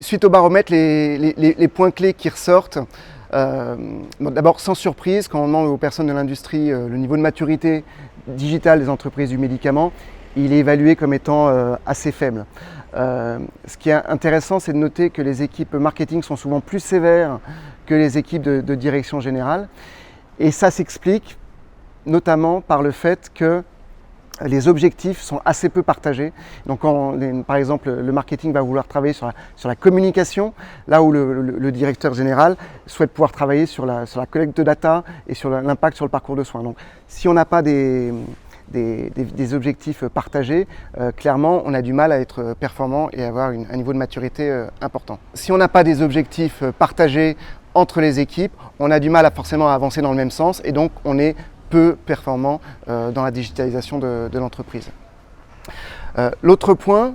Suite au baromètre, les points clés qui ressortent, d'abord sans surprise, quand on demande aux personnes de l'industrie le niveau de maturité digitale des entreprises du médicament, il est évalué comme étant assez faible. Ce qui est intéressant, c'est de noter que les équipes marketing sont souvent plus sévères que les équipes de direction générale. Et ça s'explique notamment par le fait que les objectifs sont assez peu partagés. Donc par exemple, le marketing va vouloir travailler sur la communication, là où le directeur général souhaite pouvoir travailler sur la collecte de data et sur l'impact sur le parcours de soins. Donc si on n'a pas des objectifs partagés, clairement on a du mal à être performant et avoir un niveau de maturité important. Si on n'a pas des objectifs partagés entre les équipes, on a du mal forcément à avancer dans le même sens et donc on est peu performant dans la digitalisation de l'entreprise. L'autre point,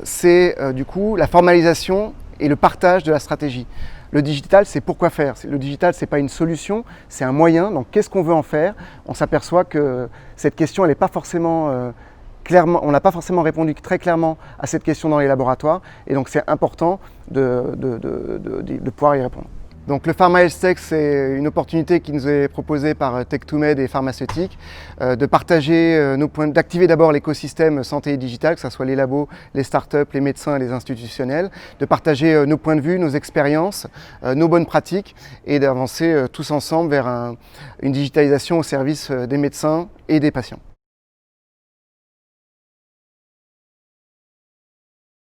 c'est du coup la formalisation et le partage de la stratégie. Le digital, c'est pourquoi faire. Le digital, ce n'est pas une solution, c'est un moyen. Donc, qu'est-ce qu'on veut en faire? On s'aperçoit que cette question, elle n'est pas forcément clairement, on n'a pas forcément répondu très clairement à cette question dans les laboratoires. Et donc, c'est important de pouvoir y répondre. Donc le Pharma Health Tech, c'est une opportunité qui nous est proposée par Tech2Med et Pharmaceutique de partager nos points, d'activer d'abord l'écosystème santé et digital, que ce soit les labos, les startups, les médecins et les institutionnels, de partager nos points de vue, nos expériences, nos bonnes pratiques et d'avancer tous ensemble vers une digitalisation au service des médecins et des patients.